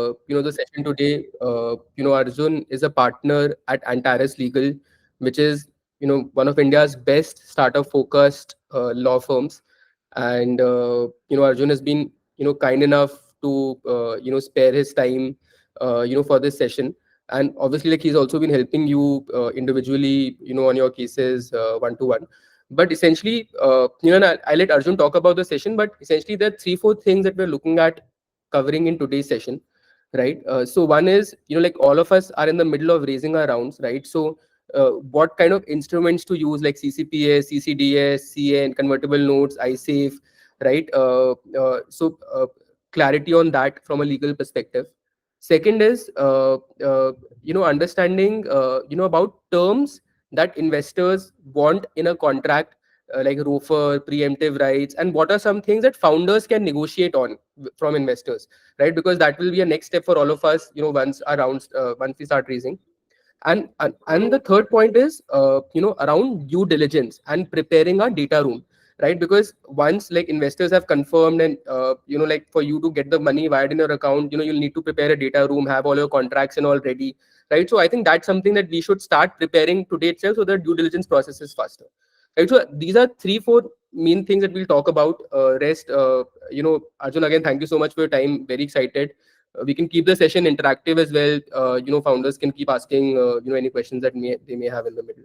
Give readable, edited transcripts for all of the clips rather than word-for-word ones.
the session today. Arjun is a partner at Antares Legal, which is one of India's best startup focused law firms. And Arjun has been kind enough to spare his time for this session. And obviously, like, he's also been helping you individually on your cases one to one. But essentially, and I'll let Arjun talk about the session. But essentially, there are three, four things that we're looking at covering in today's session, right? So one is, like, all of us are in the middle of raising our rounds, right? So what kind of instruments to use, like CCPS, CCDS, CN, convertible notes, iSafe, right? Clarity on that from a legal perspective. Second is, understanding, about terms that investors want in a contract, like ROFR, preemptive rights, and what are some things that founders can negotiate on from investors, right? Because that will be a next step for all of us, once we start raising. And the third point is, around due diligence and preparing our data room, right? Because once, like, investors have confirmed, and like, for you to get the money wired in your account, you'll need to prepare a data room, have all your contracts and all ready, right? So I think that's something that we should start preparing today itself, so that due diligence process is faster, right? So these are three, four main things that we'll talk about. Rest, Arjun, again, thank you so much for your time. Very excited. We can keep the session interactive as well. Founders can keep asking any questions that they may have in the middle.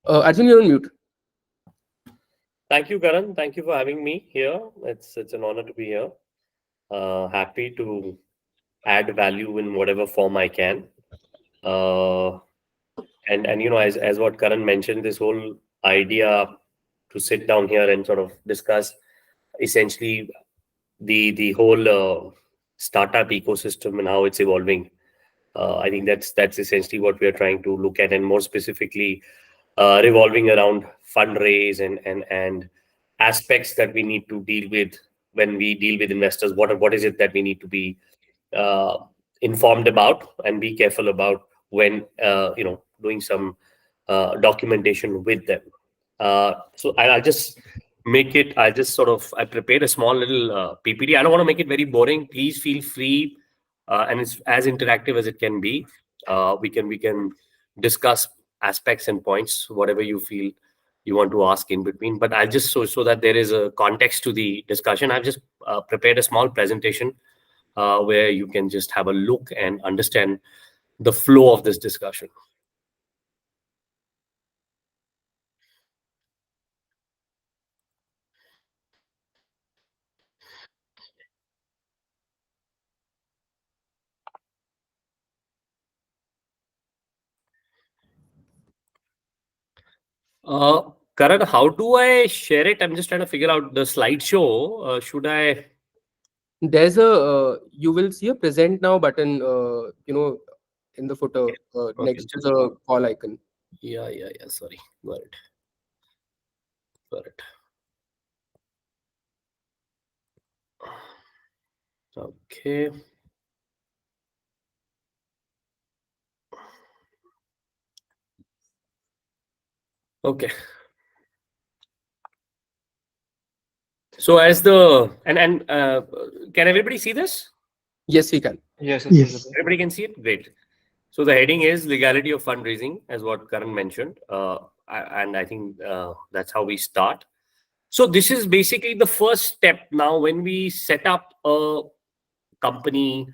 Arjun, you're on mute. Thank you, Karan. Thank you for having me here. It's an honor to be here. Happy to add value in whatever form I can. And as what Karan mentioned, this whole idea to sit down here and sort of discuss essentially the whole startup ecosystem and how it's evolving. I think that's essentially what we are trying to look at, and more specifically, revolving around fundraise and aspects that we need to deal with when we deal with investors. What is it that we need to be uh, informed about and be careful about when doing some documentation with them. So I'll just make it. I prepared a small little PPT. I don't want to make it very boring. Please feel free, and it's as interactive as it can be. We can discuss aspects and points, whatever you feel you want to ask in between. But I'll just so that there is a context to the discussion. I've just prepared a small presentation where you can just have a look and understand the flow of this discussion. Karan, how do I share it? I'm just trying to figure out the slideshow. Should I? There's a you will see a present now button, in the footer, Okay, next to just the call icon. yeah. Sorry, got it. Got it. Okay. Okay. So as the and can everybody see this? Yes, we can. Yes, it's Yes. visible. Everybody can see it. Great. So the heading is legality of fundraising, as what Karan mentioned, and I think that's how we start. So this is basically the first step. Now, when we set up a company,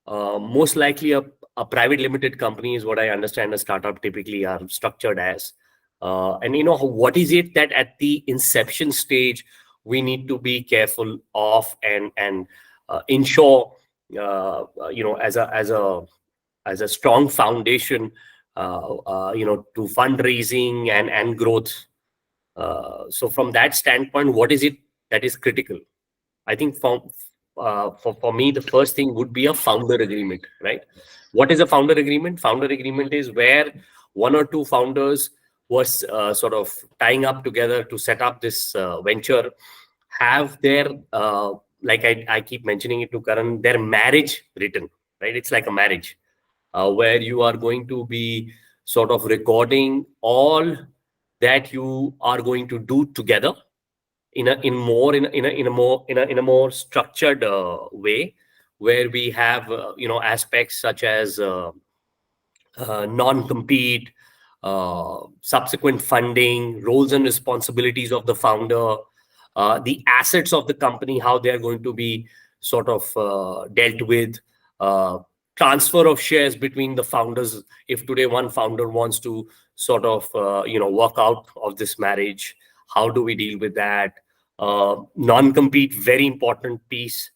most likely a private limited company is what I understand a startup typically are structured as. And what is it that at the inception stage we need to be careful of and ensure as a strong foundation to fundraising and growth. So from that standpoint, what is it that is critical? I think for me, the first thing would be a founder agreement, right? What is a founder agreement? Founder agreement is where one or two founders was sort of tying up together to set up this venture, have their, like I keep mentioning it to Karan, their marriage written, right? It's like a marriage where you are going to be sort of recording all that you are going to do together in a more structured way, where we have aspects such as non-compete, subsequent funding, roles and responsibilities of the founder, the assets of the company, how they are going to be sort of dealt with, uh, transfer of shares between the founders. If today one founder wants to sort of work out of this marriage, how do we deal with that? Non-compete, very important piece.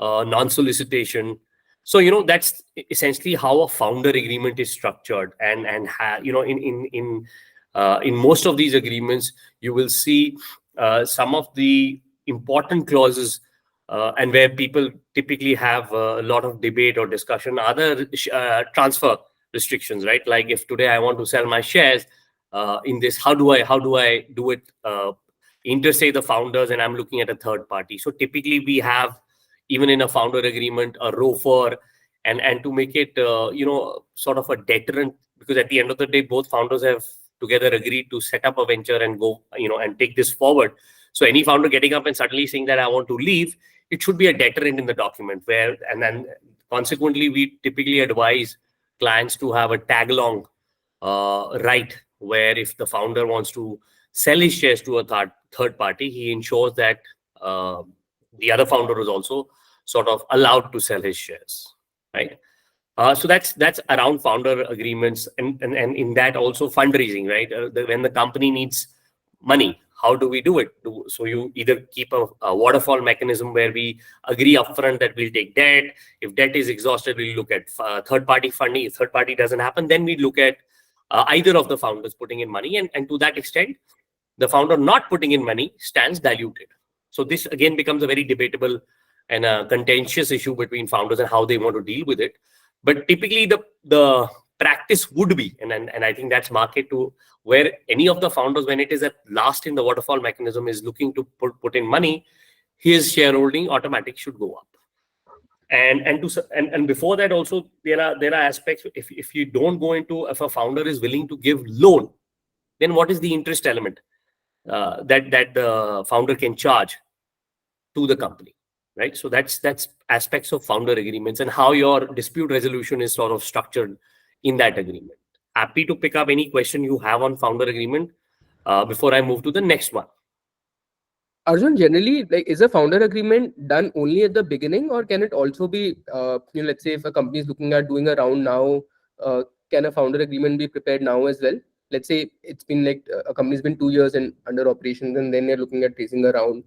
Non-solicitation. So that's essentially how a founder agreement is structured, in most of these agreements you will see some of the important clauses, and where people typically have a lot of debate or discussion, other transfer restrictions, right? Like if today I want to sell my shares in this, how do I do it, interstate the founders, and I'm looking at a third party. So typically we have, even in a founder agreement, a ROFR, and to make it sort of a deterrent, because at the end of the day both founders have together agreed to set up a venture and go and take this forward. So any founder getting up and suddenly saying that I want to leave, it should be a deterrent in the document, where, and then consequently we typically advise clients to have a tag along right, where if the founder wants to sell his shares to a third party, he ensures that uh, the other founder is also sort of allowed to sell his shares, right? So that's around founder agreements, and in that also fundraising, right? When the company needs money, how do we do it? So you either keep a waterfall mechanism where we agree upfront that we'll take debt. If debt is exhausted, we'll look at third party funding. If third party doesn't happen, then we look at either of the founders putting in money, and to that extent, the founder not putting in money stands diluted. So this again becomes a very debatable and a contentious issue between founders and how they want to deal with it. But typically the practice would be, and I think that's market to, where any of the founders, when it is at last in the waterfall mechanism, is looking to put in money, his shareholding automatic should go up. And before that also, there are aspects. If you don't go into, if a founder is willing to give loan, then what is the interest element that the founder can charge to the company, right? So that's aspects of founder agreements, and how your dispute resolution is sort of structured in that agreement. Happy to pick up any question you have on founder agreement before I move to the next one. Arjun, generally, like, is a founder agreement done only at the beginning, or can it also be, let's say, if a company is looking at doing a round now, can a founder agreement be prepared now as well? Let's say it's been like a company's been 2 years in under operations, and then they're looking at raising a round.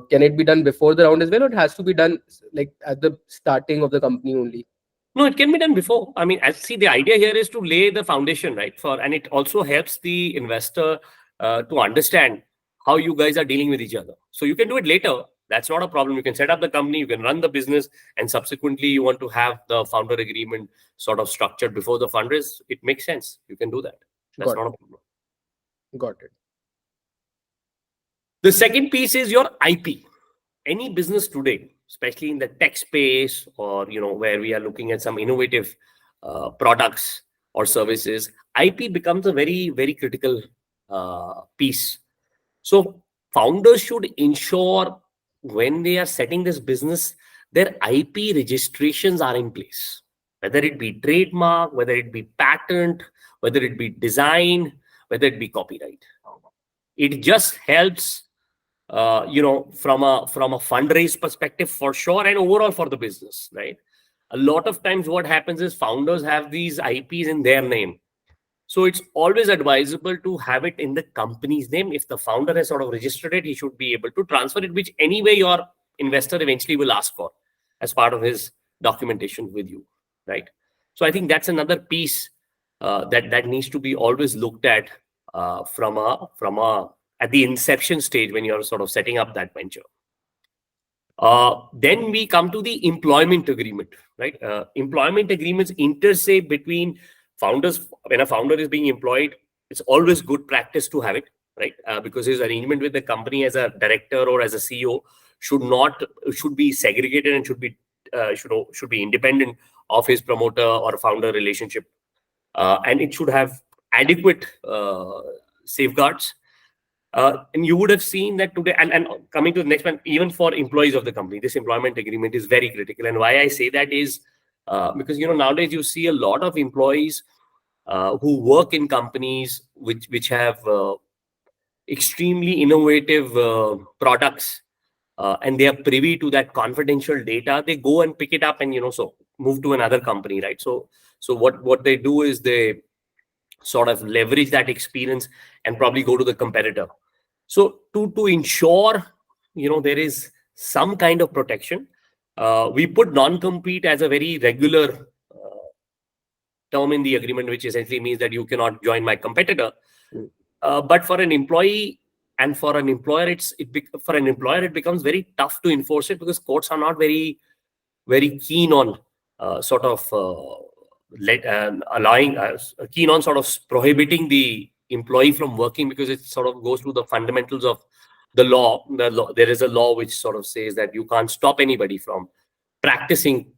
Can it be done before the round as well, or it has to be done like at the starting of the company only? No, it can be done before. I mean, as see, the idea here is to lay the foundation, right? And it also helps the investor to understand how you guys are dealing with each other. So you can do it later. That's not a problem. You can set up the company, you can run the business, and subsequently you want to have the founder agreement sort of structured before the fundraise. It makes sense. You can do that. That's Got not a it. problem. Got it. The second piece is your IP. Any business today, especially in the tech space, or where we are looking at some innovative products or services, IP becomes a very, very critical piece. So founders should ensure, when they are setting this business, their IP registrations are in place, whether it be trademark, whether it be patent, whether it be design, whether it be copyright. It just helps from a fundraise perspective for sure, and overall for the business, right? A lot of times what happens is founders have these IPs in their name. So it's always advisable to have it in the company's name. If the founder has sort of registered it, he should be able to transfer it, which anyway your investor eventually will ask for as part of his documentation with you, right? So I think that's another piece that needs to be always looked at from a at the inception stage, when you're sort of setting up that venture. Then we come to the employment agreement, right? Employment agreements intersect between founders. When a founder is being employed, it's always good practice to have it, right? Because his arrangement with the company as a director or as a CEO should be segregated, and should be independent of his promoter or founder relationship, and it should have adequate safeguards. And you would have seen that today, and coming to the next one, even for employees of the company, this employment agreement is very critical. And why I say that is because, nowadays you see a lot of employees who work in companies which have extremely innovative products, and they are privy to that confidential data. They go and pick it up and, so move to another company, right? So what they do is they sort of leverage that experience and probably go to the competitor. So to ensure, there is some kind of protection, we put non-compete as a very regular term in the agreement, which essentially means that you cannot join my competitor. Mm. But for an employee and for an employer, for an employer it becomes very tough to enforce it, because courts are not very keen on sort of allowing keen on sort of prohibiting the employee from working, because it sort of goes to the fundamentals of the law. There is a law which sort of says that you can't stop anybody from practicing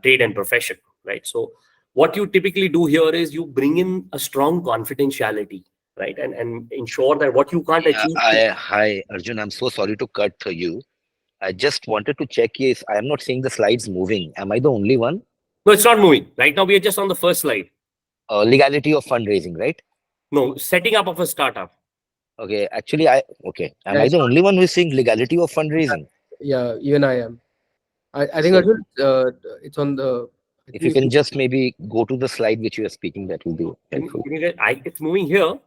trade and profession, right? So what you typically do here is you bring in a strong confidentiality, right, and ensure that what you can't Yeah, achieve. hi, Arjun. I'm so sorry to cut you. I just wanted to check if I am not seeing the slides moving. Am I the only one? No, it's not moving right now. We are just on the first slide. Legality of fundraising, right? No, setting up of a startup. Okay, okay. Am Yeah, I it's the not, only one who is seeing legality of fundraising? yeah, even I am. I think So Arjun, it's on the. I if you think can just maybe go to the slide which you are speaking, that will be helpful. It's moving here.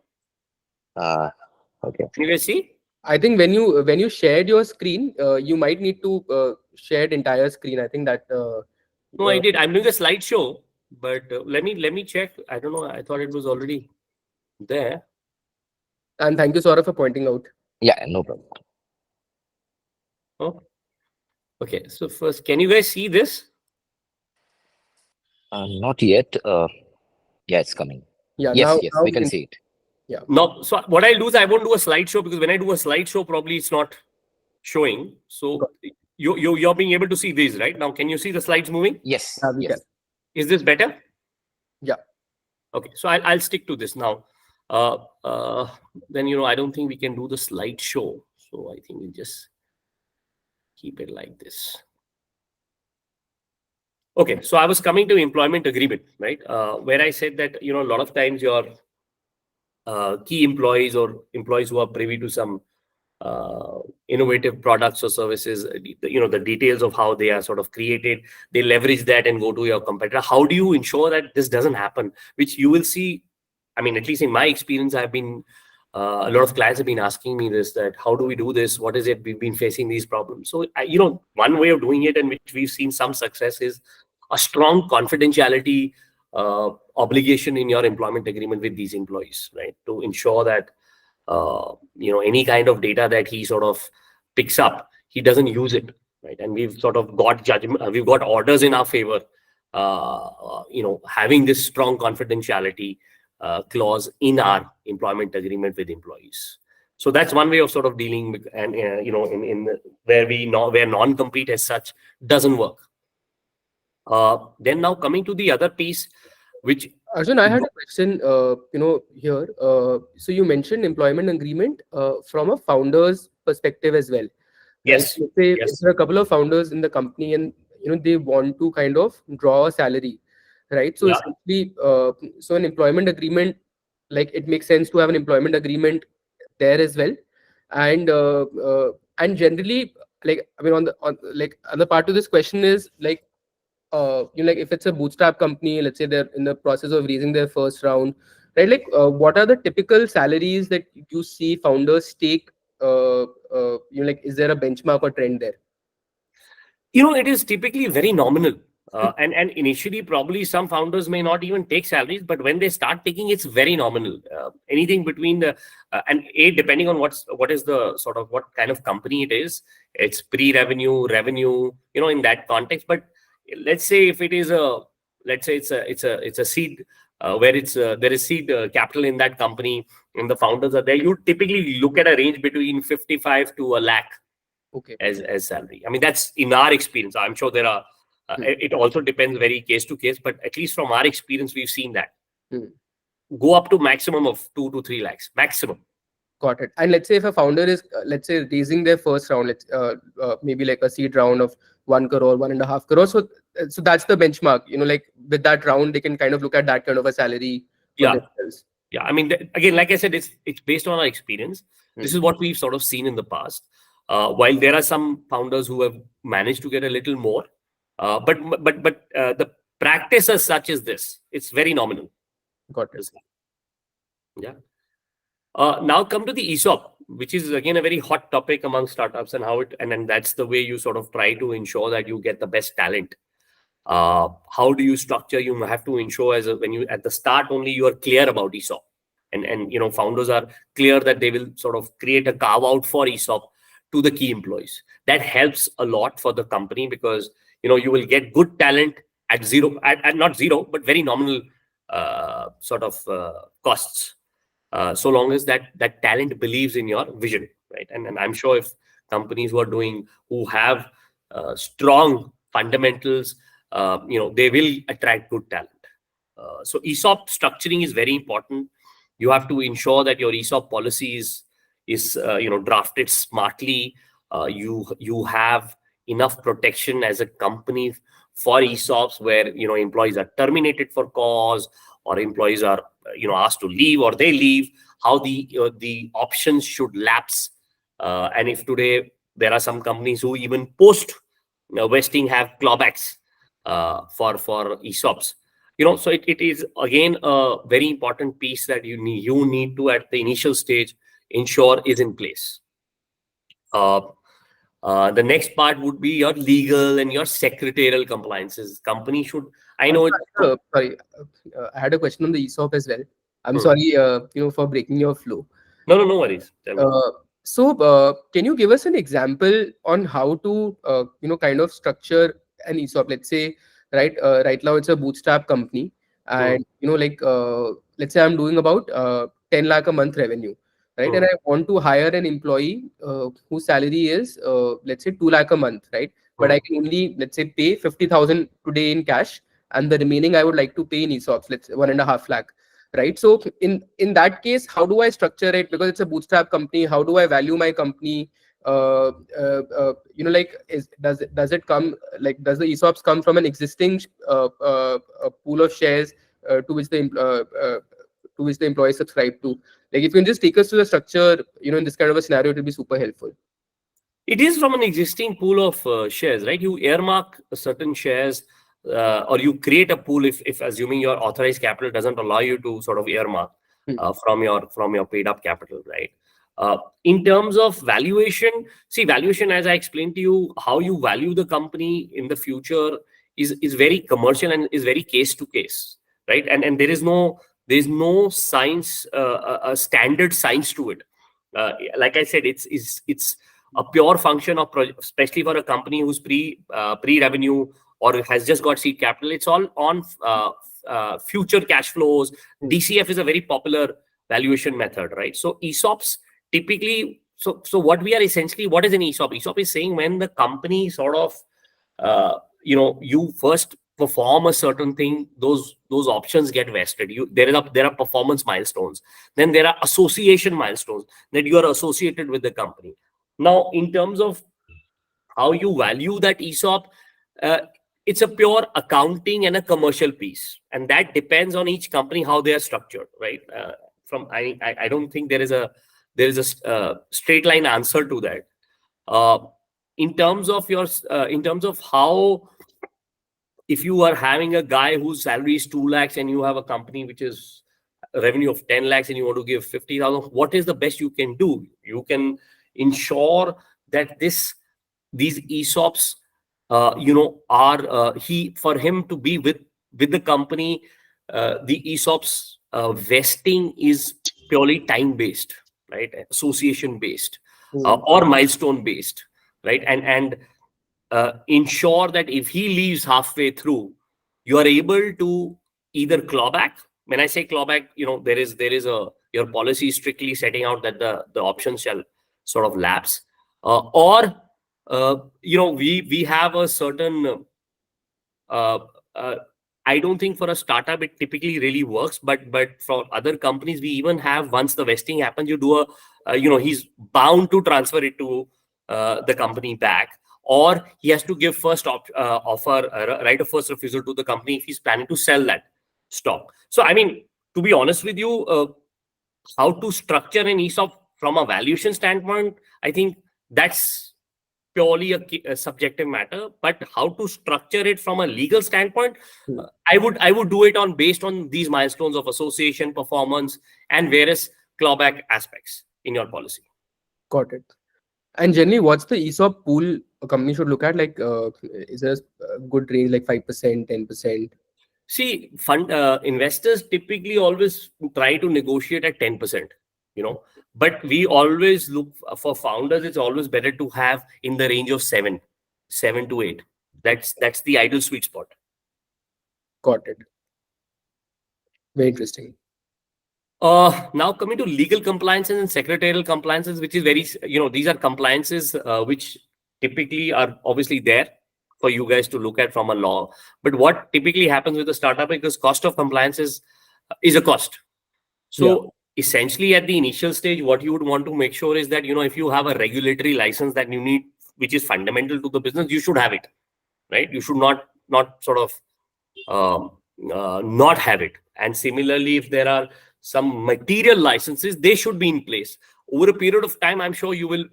Uh, okay. Can you guys see? I think when you shared your screen, you might need to share the entire screen. I think that. No, I did. I'm doing a slideshow, but let me check. I don't know. I thought it was already there. And thank you, Saurabh, for pointing out. Yeah, no problem. Oh, okay. So first, can you guys see this? Not yet. Yeah, it's coming. Yeah, Yes, now yes, now we we can can. see it. Yeah, No. So what I'll do is I won't do a slideshow, because when I do a slideshow, probably it's not showing. So got, you're being able to see these right now. Can you see the slides moving? Yes, yeah, we can. yes. Is this better? Yeah, Okay. So I'll stick to this now. Uh, uh, then I don't think we can do the slideshow. So I think we'll just keep it like this. Okay, so I was coming to employment agreement, right? Where I said that a lot of times your key employees or employees who are privy to some uh, innovative products or services, the details of how they are sort of created, they leverage that and go to your competitor. How do you ensure that this doesn't happen? Which you will see. I mean, at least in my experience, I've been a lot of clients have been asking me this, that how do we do this? What is it? We've been facing these problems. So, one way of doing it, and which we've seen some success, is a strong confidentiality obligation in your employment agreement with these employees, right? To ensure that any kind of data that he sort of picks up, he doesn't use it, right? And we've sort of got judgment, we've got orders in our favor, having this strong confidentiality clause in our employment agreement with employees. So that's one way of sort of dealing with, and in where where non-compete as such doesn't work. Then now coming to the other piece, which Arjun, I had a question. Here. So you mentioned employment agreement from a founder's perspective as well, right? yes, Let's say if yes, there are a couple of founders in the company and they want to kind of draw a salary, right? So yeah, essentially, so an employment agreement, like it makes sense to have an employment agreement there as well, and generally, like I mean, on like other part to this question is like like if it's a bootstrap company, let's say they're in the process of raising their first round, right? Like what are the typical salaries that you see founders take? Like is there a benchmark or trend there? it is typically very nominal. And initially, probably some founders may not even take salaries, but when they start taking, it's very nominal. Anything between the and depending on what is the sort of what kind of company it is, it's pre-revenue, revenue, in that context. But let's say if it is let's say it's a seed, where there is seed capital in that company, and the founders are there, you typically look at a range between 55 to a lakh Okay. as salary. I mean, that's in our experience. I'm sure there are. Hmm. It also depends very case to case, but at least from our experience, we've seen that Hmm. go up to maximum of 2 to 3 lakhs maximum. Got it. And let's say if a founder is, let's say, raising their first round, maybe like a seed round of 1 crore, 1.5 crore. So that's the benchmark. Like with that round, they can kind of look at that kind of a salary for Yeah. themselves. Yeah, I mean, again, like I said, it's based on our experience. Hmm. This is what we've sort of seen in the past. While there are some founders who have managed to get a little more, but the practice as such is this. It's very nominal. Got it. Yeah. Now come to the ESOP, which is again a very hot topic among startups, and then that's the way you sort of try to ensure that you get the best talent. How do you structure? You have to ensure when you at the start only you are clear about ESOP, and founders are clear that they will sort of create a carve out for ESOP to the key employees. That helps a lot for the company because you will get good talent at zero, at not zero, but very nominal sort of costs. So long as that talent believes in your vision, right? And I'm sure if companies who have strong fundamentals, they will attract good talent. So ESOP structuring is very important. You have to ensure that your ESOP policy is drafted smartly. You have enough protection as a company for ESOPs where employees are terminated for cause, or employees are asked to leave or they leave, how the options should lapse. And if today there are some companies who even post vesting have clawbacks for ESOPs. So it is again a very important piece that you need to at the initial stage ensure is in place. The next part would be your legal and your secretarial compliances. Company should, I know it. Sorry, I had a question on the ESOP as well. I'm Hmm. sorry, for breaking your flow. No worries. Tell me. Can you give us an example on how to, kind of structure an ESOP? Let's say, right now it's a bootstrap company, Hmm. and let's say I'm doing about 10 lakh a month revenue, right? And Hmm. I want to hire an employee whose salary is, let's say, 2 lakh a month, right? But Hmm. I can only, let's say, pay 50,000 today in cash, and the remaining I would like to pay in ESOPs, let's say 1.5 lakh, right? So in that case, how do I structure it? Because it's a bootstrap company, how do I value my company? Like, does it come, like, does the ESOPs come from an existing pool of shares to which the employee subscribe to? Like, if you can just take us to the structure, in this kind of a scenario, it will be super helpful. It is from an existing pool of shares, right? You earmark certain shares, or you create a pool if assuming your authorized capital doesn't allow you to sort of earmark Hmm. from your paid up capital, right? In terms of valuation, see, valuation, as I explained to you, how you value the company in the future is very commercial and is very case to case, right? And there is no science, a standard science to it. Like I said, it's a pure function of especially for a company who's pre revenue or has just got seed capital. It's all on future cash flows. Hmm. DCF is a very popular valuation method, right? So ESOPs typically, so what we are essentially, what is an ESOP? ESOP is saying when the company sort of you first perform a certain thing, those options get vested. There are performance milestones, then there are association milestones that you are associated with the company. Now, in terms of how you value that ESOP, uh, it's a pure accounting and a commercial piece, and that depends on each company how they are structured, right? I don't think there is a straight line answer to that. Uh, in terms of how, if you are having a guy whose salary is 2 lakhs and you have a company which is a revenue of 10 lakhs and you want to give 50,000, what is the best you can do? You can ensure that these ESOPs, are for him to be with the company. The ESOPs vesting is purely time based, right? Association based, Hmm. or milestone based, right? And ensure that if he leaves halfway through, you are able to either clawback. When I say clawback, there is your policy is strictly setting out that the option shall sort of lapse, or we have a certain uh, uh, I don't think for a startup it typically really works, but for other companies, we even have, once the vesting happens, you do a he's bound to transfer it to the company back, or he has to give first offer, right of first refusal to the company if he's planning to sell that stock. So I mean, to be honest with you, how to structure an ESOP from a valuation standpoint, I think that's purely a subjective matter. But how to structure it from a legal standpoint, I would do it on based on these milestones of association, performance, and various clawback aspects in your policy. Got it. And generally, what's the ESOP pool a company should look at? Like, is there a good range, like 5%, 10%? See, fund investors typically always try to negotiate at 10%, but we always look for founders. It's always better to have in the range of 7 to 8. That's the ideal sweet spot. Got it. Very interesting. Now coming to legal compliances and secretarial compliances, which is very, these are compliances which typically are obviously there for you guys to look at from a law. But what typically happens with the startup, because cost of compliance is a cost. So essentially at the initial stage, what you would want to make sure is that, if you have a regulatory license that you need, which is fundamental to the business, you should have it, right? You should not sort of not have it. And similarly, if there are some material licenses, they should be in place. Over a period of time, I'm sure you will,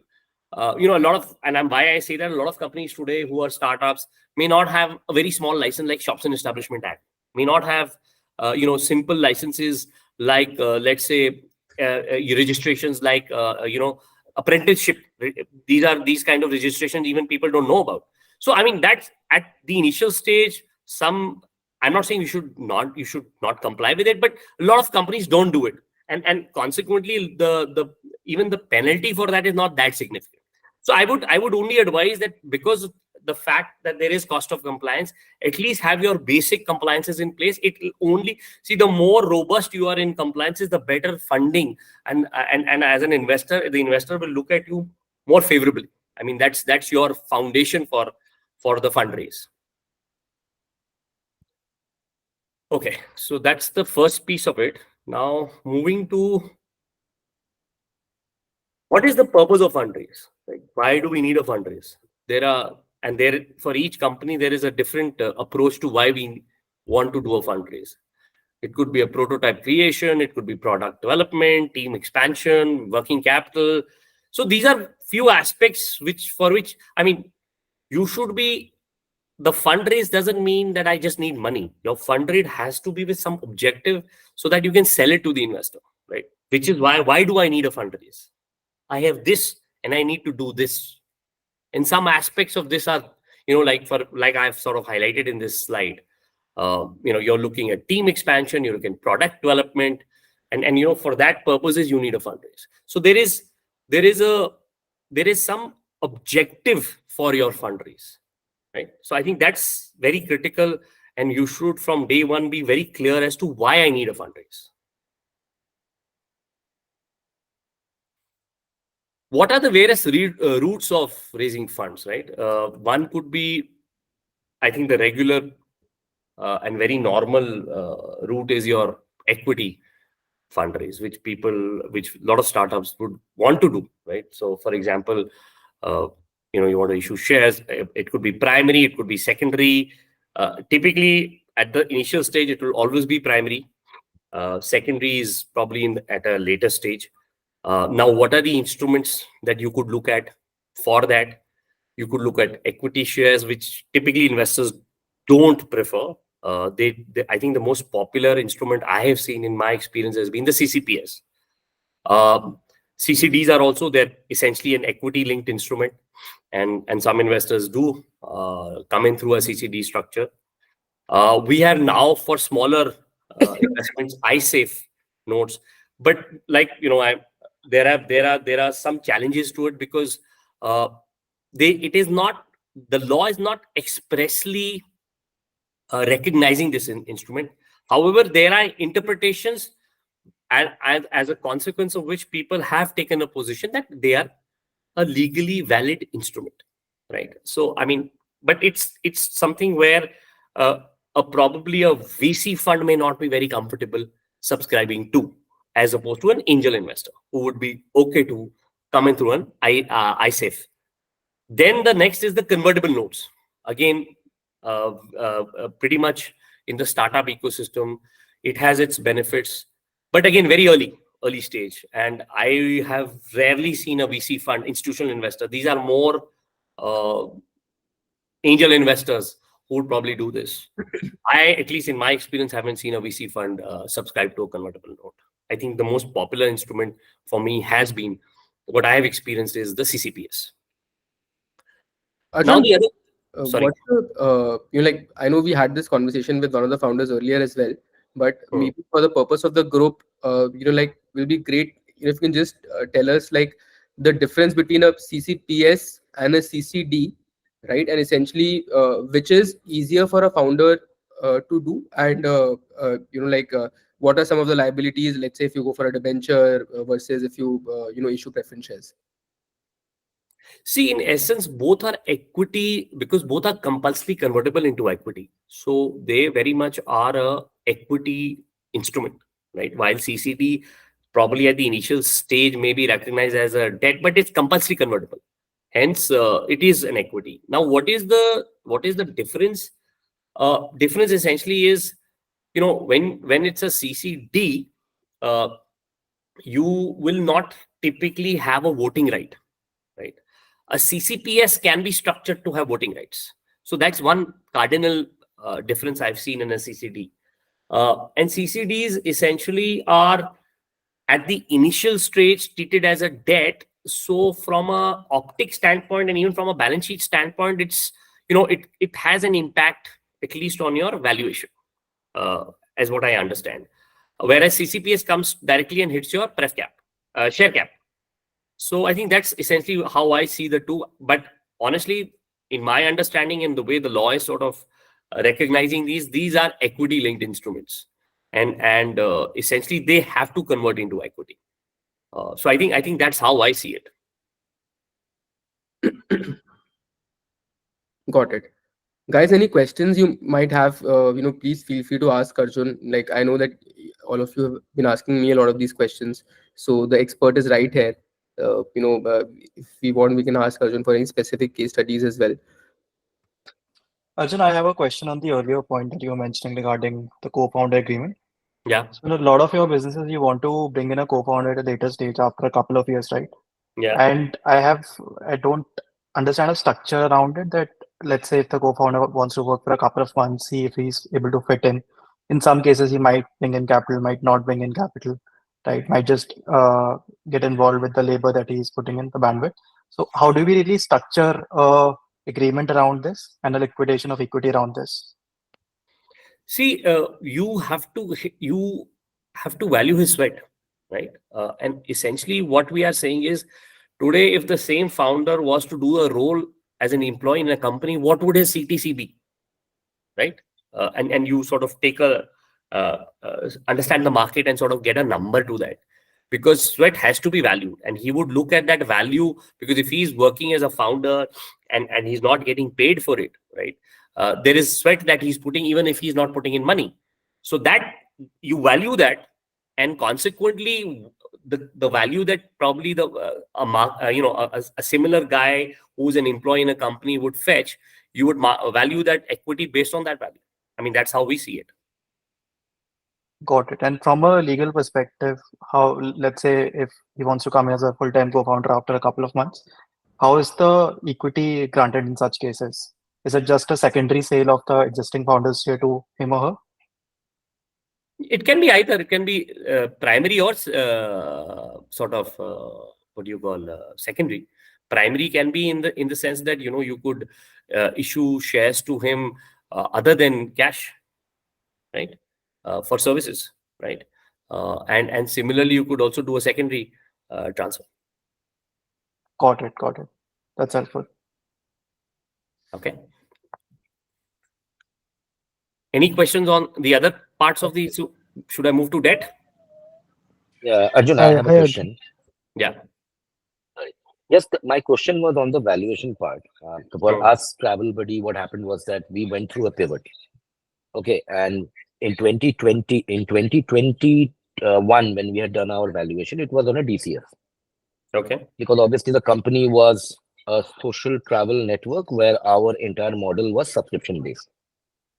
a lot of, and why I say that, a lot of companies today who are startups may not have a very small license like Shops and Establishment Act, may not have, simple licenses like, let's say, registrations like, apprenticeship. These kind of registrations even people don't know about. So, I mean, that's at the initial stage. I'm not saying you should not comply with it, but a lot of companies don't do it, and consequently, the even the penalty for that is not that significant. So I would only advise that, because of the fact that there is cost of compliance, at least have your basic compliances in place. It will only see, the more robust you are in compliances, the better funding, and as an investor, the investor will look at you more favorably. I mean, that's your foundation for the fundraise. Okay, so that's the first piece of it. Now, moving to what is the purpose of fundraise? Like, why do we need a fundraise? For each company, there is a different approach to why we want to do a fundraise. It could be a prototype creation, it could be product development, team expansion, working capital. So these are few aspects for which, I mean, you should be. The fundraise doesn't mean that I just need money. Your fundraise has to be with some objective so that you can sell it to the investor, right? Which is why do I need a fundraise? I have this and I need to do this. And some aspects of this are, like I've sort of highlighted in this slide. You're looking at team expansion, you're looking at product development, and for that purposes you need a fundraise. So there is some objective for your fundraise. Right. So I think that's very critical, and you should from day one be very clear as to why I need a fundraise. What are the various routes of raising funds, right? One could be, I think, the regular and very normal route is your equity fundraise, which a lot of startups would want to do, right? So, for example, you want to issue shares. It could be primary, it could be secondary. Typically, at the initial stage, it will always be primary. Secondary is probably at a later stage. Now, what are the instruments that you could look at for that? You could look at equity shares, which typically investors don't prefer. I think the most popular instrument I have seen in my experience has been the CCPS. CCDs are also, they're essentially an equity linked instrument, and some investors do come in through a CCD structure. We have now, for smaller investments, iSafe notes, but there are some challenges to it, because the law is not expressly recognizing this instrument. However, there are interpretations, and as a consequence of which people have taken a position that they are a legally valid instrument, right? So I mean, but it's something where probably a VC fund may not be very comfortable subscribing to, as opposed to an angel investor who would be okay to come in through an ISAFE. Then the next is the convertible notes. Again, pretty much in the startup ecosystem, it has its benefits, but again, very early stage. And I have rarely seen a VC fund, institutional investor. These are more uh, angel investors who would probably do this. I, at least in my experience, haven't seen a VC fund subscribe to a convertible note. I think the most popular instrument for me has been, what I have experienced is the CCPS. Now Arjun, the other, sorry. what's the like? I know we had this conversation with one of the founders earlier as well, but Hmm. maybe for the purpose of the group, like, will be great if you can just tell us like the difference between a CCPS and a CCD, right? And essentially, which is easier for a founder to do, and like, what are some of the liabilities? Let's say if you go for a debenture versus if you issue preference shares. See, in essence, both are equity because both are compulsory convertible into equity. So they very much are a equity instrument, right? While CCD probably at the initial stage may be recognized as a debt, but it's compulsory convertible. Hence, it is an equity. Now, what is the difference? Difference essentially is, when it's a CCD, uh, you will not typically have a voting right, right? A CCPS can be structured to have voting rights. So that's one cardinal difference I've seen in a CCD. And CCDs essentially are at the initial stage treated as a debt. So from a optic standpoint and even from a balance sheet standpoint, it has an impact at least on your valuation, uh, as what I understand. Whereas CCPS comes directly and hits your pref cap, share cap. So I think that's essentially how I see the two. But honestly, in my understanding and the way the law is sort of recognizing these are equity linked instruments, and essentially they have to convert into equity. So I think that's how I see it. Got it. Guys, any questions you might have, please feel free to ask Arjun. Like, I know that all of you have been asking me a lot of these questions, so the expert is right here. If we want, we can ask Arjun for any specific case studies as well. Arjun, I have a question on the earlier point that you were mentioning regarding the co-founder agreement. Yeah, So in a lot of your businesses, you want to bring in a co-founder at a later stage after a couple of years, right? yeah. And I don't understand a structure around it that let's say if the co-founder wants to work for a couple of months, see if he's able to fit in. In some cases, he might bring in capital, might not bring in capital, right? Might just get involved with the labor that he's putting in, the bandwidth. So how do we really structure a agreement around this and a liquidation of equity around this? See, you have to value his sweat, right? And essentially, what we are saying is, today, if the same founder was to do a role as an employee in a company, what would his CTC be, right? And you sort of take understand the market and sort of get a number to that, because sweat has to be valued, and he would look at that value, because if he's working as a founder and he's not getting paid for it, right? There is sweat that he's putting even if he's not putting in money. So that you value that, and consequently the value that probably a similar guy who's an employee in a company would fetch, you would value that equity based on that value. I mean, that's how we see it. Got it. And from a legal perspective, how, let's say, if he wants to come as a full-time co-founder after a couple of months, how is the equity granted in such cases? Is it just a secondary sale of the existing founder's share to him or her? It can be either. It can be primary or sort of what do you call secondary. Primary can be in the sense that you could issue shares to him other than cash, right? For services, right? And similarly, you could also do a secondary transfer. Got it. Got it. That's helpful. Okay. Any questions on the other parts of the? So should I move to debt? Yeah, Arjun, I Hi, have a hi Arjun. question. Yeah. Yes, my question was on the valuation part. For Hmm. us, Travel Buddy, what happened was that we went through a pivot. Okay, and in 2021, when we had done our valuation, it was on a DCF, Okay. because obviously the company was a social travel network where our entire model was subscription based.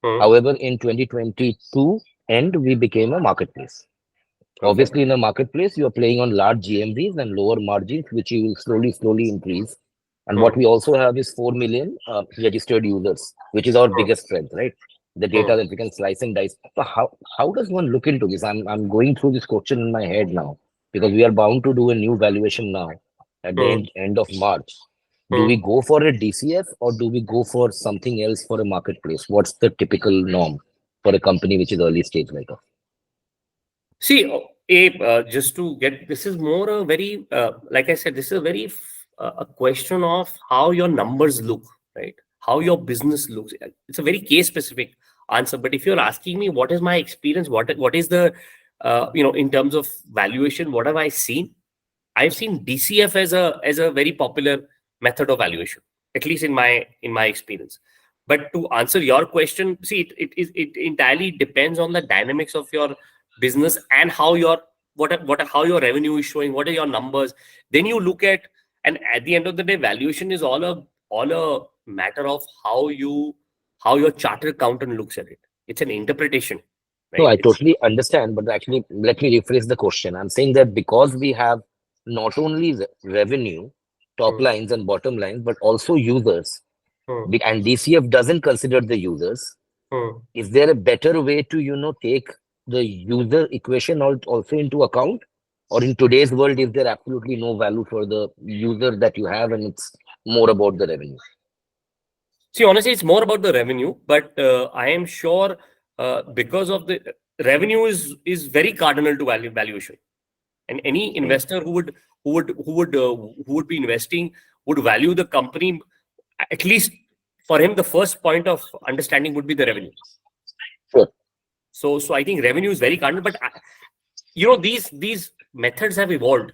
Hmm. However, in 2022 end, we became a marketplace. Okay. Obviously, in a marketplace, you are playing on large GMVs and lower margins, which you will slowly increase. And what Hmm. we also have is 4 million registered users, which is our Hmm. biggest strength, right? The Hmm. data that we can slice and dice. So how does one look into this? I'm going through this question in my head now, because we are bound to do a new valuation now at the Hmm. end of March. Do we Hmm. go for a DCF or do we go for something else for a marketplace? What's the typical norm for a company which is early stage like us? See, just to get this is more a very, like I said, this is a very a question of how your numbers look, right? How your business looks. It's a very case specific answer. But if you're asking me what is my experience, what is the, in terms of valuation, what have I seen? I've seen DCF as a very popular method of valuation, at least in my experience. But to answer your question, see, it entirely depends on the dynamics of your business and how your how your revenue is showing, what are your numbers. Then you look at, and at the end of the day, valuation is all a matter of how your chartered accountant looks at it. It's an interpretation, No, right? I It's totally understand, but actually, let me rephrase the question. I'm saying that because we have not only revenue, top Hmm, lines and bottom lines, but also users, hmm, and DCF doesn't consider the users, hmm. is there a better way to, take the user equation also into account? Or in today's world, is there absolutely no value for the user that you have and it's more about the revenue? See, honestly, it's more about the revenue, but I am sure because of the revenue is very cardinal to valuation, and any investor who would be investing would value the company, at least for him. The first point of understanding would be the revenue. Sure. So I think revenue is very cardinal, but these methods have evolved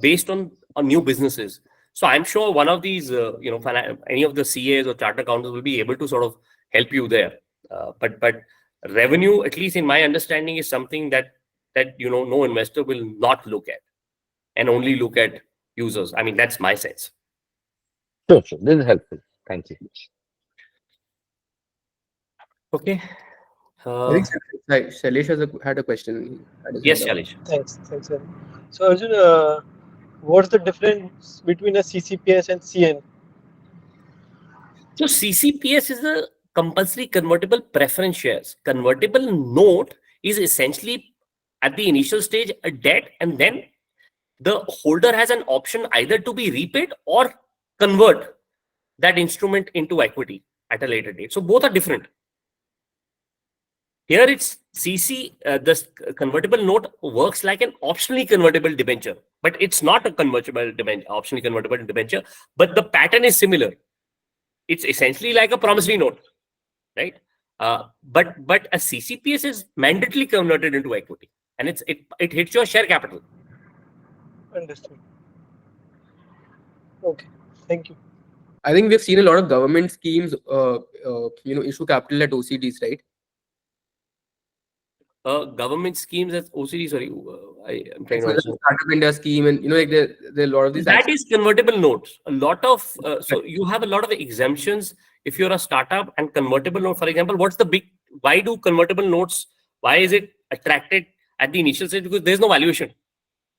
based on new businesses. So I'm sure one of these, any of the CAs or chartered accountants will be able to sort of help you there. But revenue, at least in my understanding, is something that no investor will not look at and only look at users. I mean, that's my sense. Sure, sure. This is helpful. Thank you. Okay. I think Uh, Shailesh had a question. He had his hand yes, up. Shalish. Thanks, Arjun. So, Arjun, what's the difference between a CCPS and CN? So CCPS is a compulsory convertible preference shares. Convertible note is essentially at the initial stage a debt, and then the holder has an option either to be repaid or convert that instrument into equity at a later date. So both are different. Here it's CC, this convertible note works like an optionally convertible debenture, but it's not a convertible debenture, optionally convertible debenture, but the pattern is similar. It's essentially like a promissory note, right? But a CCPS is mandatorily converted into equity, and it hits your share capital. Understood. Okay, thank you. I think we've seen a lot of government schemes, issue capital at OCDs, right? Government schemes as OCD. Sorry, I'm trying Like to so there's a understand. Startup India scheme, and like there are a lot of these That actions. is convertible notes. A lot of so you have a lot of exemptions if you're a startup, and convertible note, for example, what's the big? Why do convertible notes? Why is it attracted at the initial stage? Because there's no valuation.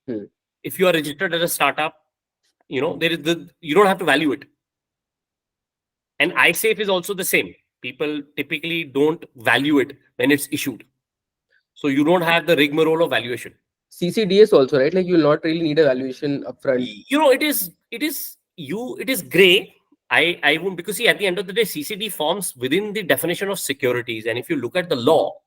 Hmm. If you are registered as a startup, there is you don't have to value it. And iSafe is also the same. People typically don't value it when it's issued, so you don't have the rigmarole of valuation. CCDS also, right? Like you'll not really need a valuation upfront. It is gray. I won't, because see, at the end of the day, CCD forms within the definition of securities, and if you look at the law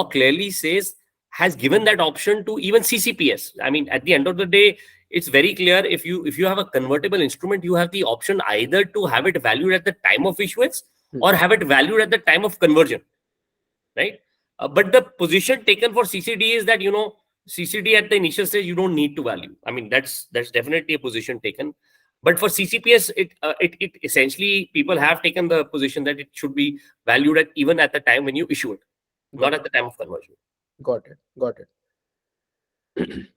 clearly says, has given that option to even CCPS. I mean, at the end of the day, it's very clear. If you have a convertible instrument, you have the option either to have it valued at the time of issuance Hmm. or have it valued at the time of conversion, right? But the position taken for CCD is that CCD at the initial stage you don't need to value. I mean, that's definitely a position taken. But for CCPS, it essentially, people have taken the position that it should be valued at even at the time when you issue it, not at the time of conversion. Got it. Got it.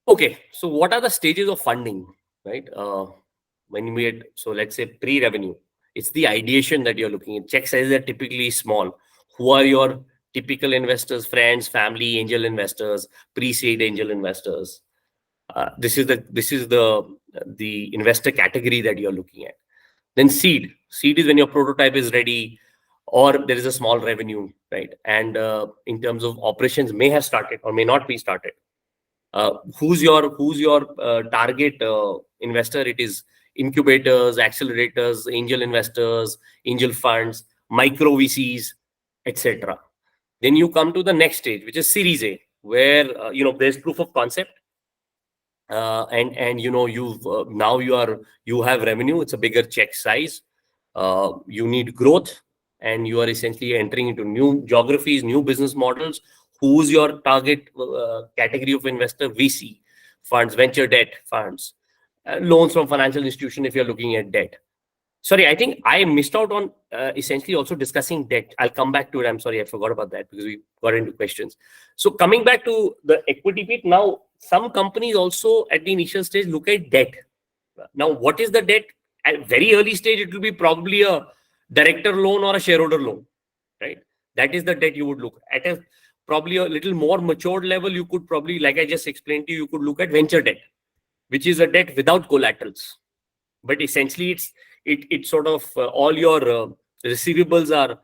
Okay, so what are the stages of funding, right? When we had, so let's say pre-revenue, it's the ideation that you're looking at. Check sizes are typically small. Who are your typical investors? Friends, family, angel investors, pre-seed angel investors. This is the investor category that you're looking at. Then seed. Seed is when your prototype is ready, or there is a small revenue, right? And in terms of operations, may have started or may not be started. Who's your target investor? It is incubators, accelerators, angel investors, angel funds, micro VCs, etc. Then you come to the next stage, which is Series A, where there's proof of concept, and you have revenue. It's a bigger check size. You need growth, and you are essentially entering into new geographies, new business models. Who's your target category of investor? VC funds, venture debt funds, loans from financial institution if you're looking at debt. Sorry, I think I missed out on essentially also discussing debt. I'll come back to it. I'm sorry, I forgot about that because we got into questions. So coming back to the equity bit, now some companies also at the initial stage look at debt. Now, what is the debt? At very early stage, it will be probably a director loan or a shareholder loan, right? That is the debt you would look at. Probably a little more matured level, you could probably, like I just explained to you, you could look at venture debt, which is a debt without collaterals. But essentially, it's sort of all your receivables are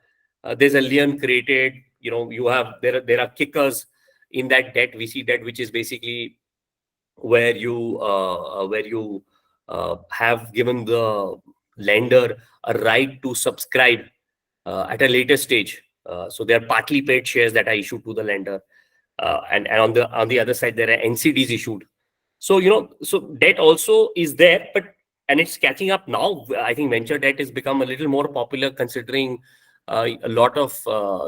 there's a lien created. There are kickers in that debt, VC debt, which is basically where you have given the lender a right to subscribe at a later stage. So they are partly paid shares that are issued to the lender, and on the other side there are NCDs issued. So so debt also is there, and it's catching up now. I think venture debt has become a little more popular, considering a lot of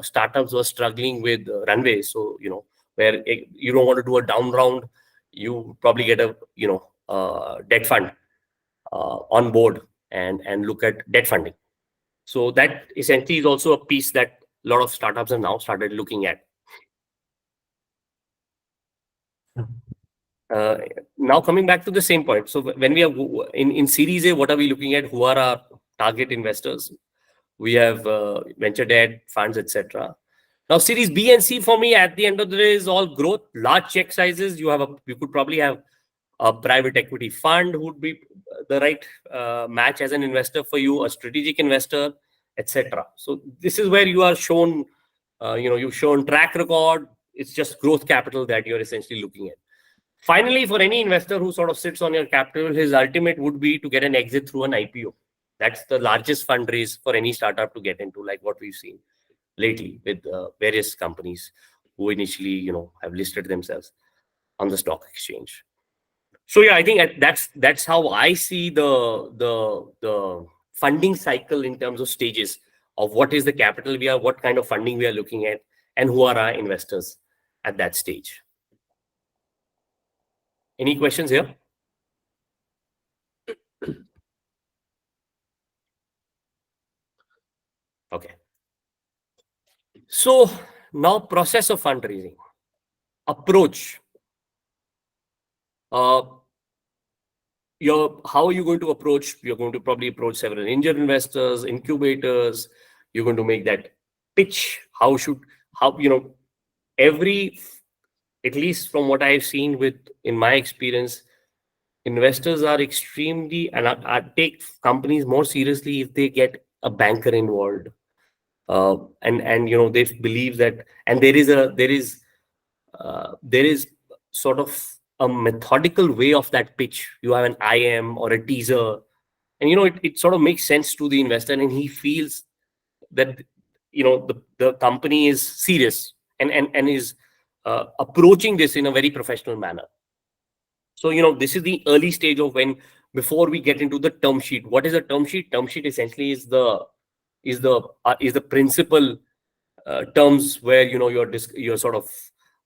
startups were struggling with runway. So where you don't want to do a down round, you probably get a debt fund on board and look at debt funding. So that essentially is also a piece that a lot of startups have now started looking at. Now coming back to the same point. So when we are in Series A, what are we looking at? Who are our target investors? We have venture debt funds, etc. Now Series B and C for me at the end of the day is all growth, large check sizes. You could probably have a private equity fund who would be the right match as an investor for you, a strategic investor, etc. So this is where you are shown, you've shown track record. It's just growth capital that you're essentially looking at. Finally, for any investor who sort of sits on your capital, his ultimate would be to get an exit through an IPO. That's the largest fundraise for any startup to get into, like what we've seen lately with various companies who initially, have listed themselves on the stock exchange. So yeah, I think that's how I see the funding cycle in terms of stages of what is the capital what kind of funding we are looking at, and who are our investors at that stage. Any questions here? Okay. So now process of fundraising. Approach. How are you going to approach? You're going to probably approach several angel investors, incubators. You're going to make that pitch. At least from what I've seen in my experience, investors are extremely, and I take companies more seriously if they get a banker involved. And they believe that, and there is sort of a methodical way of that pitch. You have an IM or a teaser, and it sort of makes sense to the investor, and he feels that the company is serious and is approaching this in a very professional manner. So this is the early stage of before we get into the term sheet. What is a term sheet? Term sheet essentially is the principal terms where you're sort of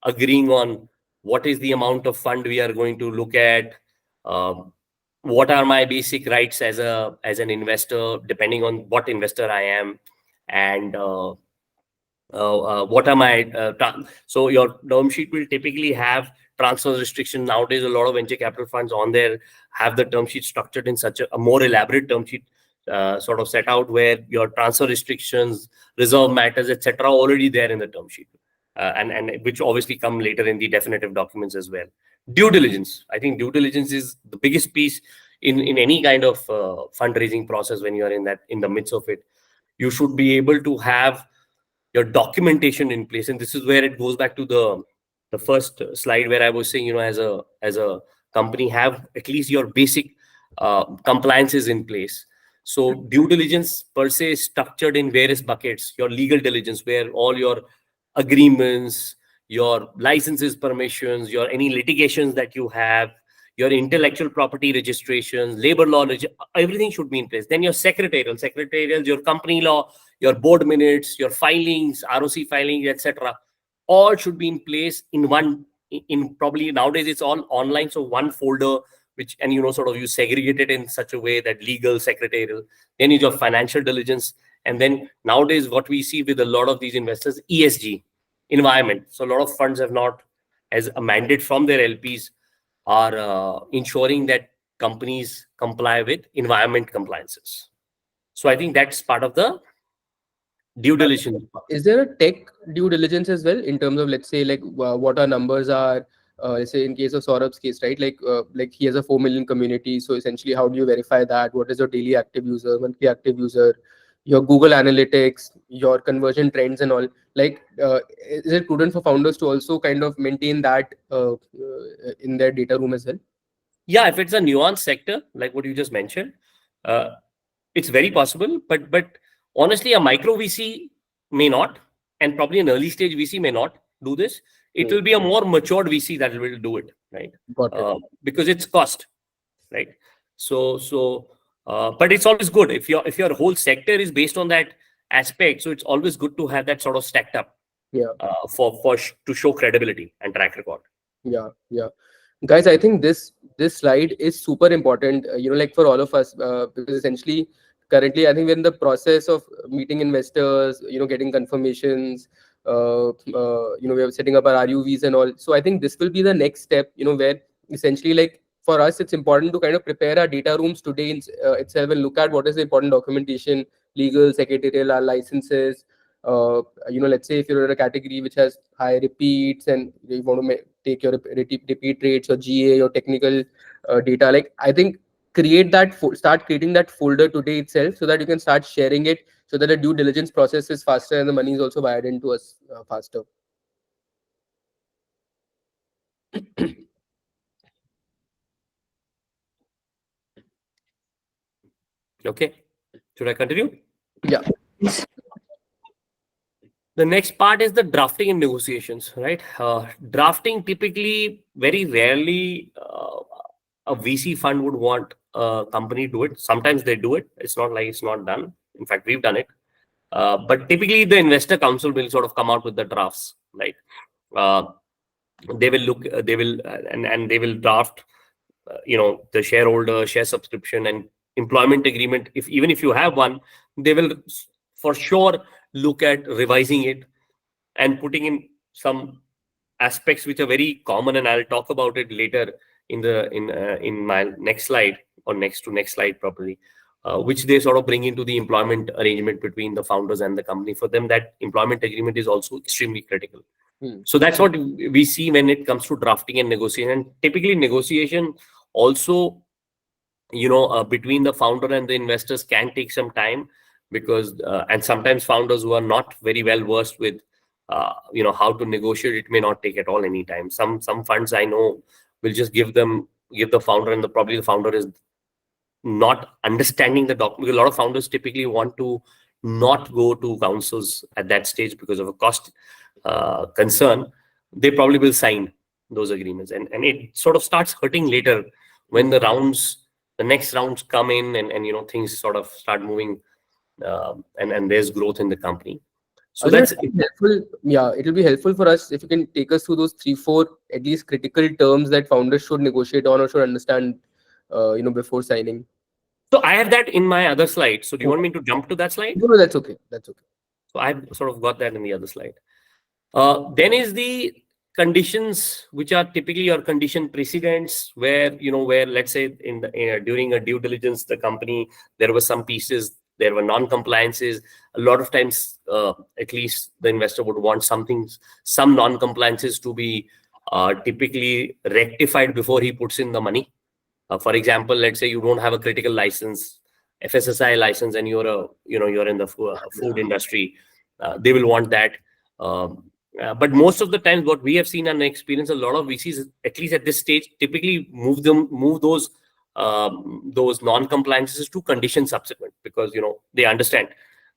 agreeing on what is the amount of fund we are going to look at, What are my basic rights as an investor, depending on what investor I am, and what are my so your term sheet will typically have transfer restriction. Nowadays a lot of venture capital funds on there have the term sheet structured in such a more elaborate term sheet, sort of set out, where your transfer restrictions, reserve matters, etc., already there in the term sheet, and which obviously come later in the definitive documents as well. Due diligence, I think due diligence is the biggest piece in any kind of fundraising process. When you are in the midst of it, you should be able to have your documentation in place. And this is where it goes back to the first slide, where I was saying, as a company, have at least your basic compliances in place. So due diligence per se is structured in various buckets. Your legal diligence, where all your agreements, your licenses, permissions, your any litigations that you have, your intellectual property registrations, labor law, everything should be in place. Then your secretarials, your company law, your board minutes, your filings, ROC filings, etc., all should be in place in one. In probably nowadays it's all online, so one folder, which, and sort of you segregate it in such a way that legal, secretarial, then is your financial diligence, and then nowadays what we see with a lot of these investors, ESG, environment. So a lot of funds have not, as a mandate from their LPs, are ensuring that companies comply with environment compliances. So I think that's part of the due diligence. Is there a tech due diligence as well, in terms of, let's say, like what our numbers are? Let's say in case of Saurabh's case, right? Like he has a 4 million community. So essentially, how do you verify that? What is your daily active user, monthly active user, your Google Analytics, your conversion trends and all? Like, is it prudent for founders to also kind of maintain that in their data room as well? Yeah, if it's a nuanced sector, like what you just mentioned, it's very possible. But honestly, a micro VC may not, and probably an early stage VC may not do this. It will be a more matured VC that will do it, right? Got it. Because it's cost, right? But it's always good if your whole sector is based on that aspect. So it's always good to have that sort of stacked up, Yeah. To show credibility and track record. Yeah, guys, I think this slide is super important, like for all of us, because essentially currently I think we're in the process of meeting investors, getting confirmations, we are setting up our RUVs and all. So I think this will be the next step, where essentially, like, for us it's important to kind of prepare our data rooms today itself, and look at what is the important documentation, legal, secretarial, our licenses. Let's say if you're in a category which has high repeats, and you want to take your repeat rates, or GA, your technical data, like, I think start creating that folder today itself, so that you can start sharing it, so that the due diligence process is faster and the money is also wired into us faster. Okay, should I continue? Yeah. The next part is the drafting and negotiations, right? Drafting, typically, very rarely a VC fund would want a company to do it. Sometimes they do it. It's not like it's not done. In fact, we've done it. But typically, the investor council will sort of come out with the drafts, right? They will look, and they will draft, the shareholder share subscription and employment agreement. Even if you have one, they will for sure look at revising it and putting in some aspects which are very common, and I'll talk about it later in my next slide, or next to next slide probably, which they sort of bring into the employment arrangement between the founders and the company. For them, that employment agreement is also extremely critical. So that's what we see when it comes to drafting and negotiation. And typically negotiation also, between the founder and the investors can take some time, because and sometimes founders who are not very well versed with how to negotiate, it may not take at all any time. Some funds I know will just give the founder, and probably the founder is not understanding the document. A lot of founders typically want to not go to councils at that stage because of a cost concern. They probably will sign those agreements, and it sort of starts hurting later when the next rounds come in, and things sort of start moving, and there's growth in the company. So that's helpful. Yeah, it will be helpful for us if you can take us through those 3-4 at least critical terms that founders should negotiate on or should understand, before signing? So I have that in my other slide. So do you want me to jump to that slide? No, that's okay. That's okay. So I've sort of got that in the other slide. Then is the conditions, which are typically your condition precedents, where where let's say during a due diligence, the company, there were some pieces, there were non-compliances. A lot of times, at least the investor would want some non-compliances to be typically rectified before he puts in the money. For example, let's say you don't have a critical license, FSSI license, and you're in the food industry. They will want that. But most of the times, what we have seen and experienced, a lot of VCs, at least at this stage, typically move those non-compliances to condition subsequent, because they understand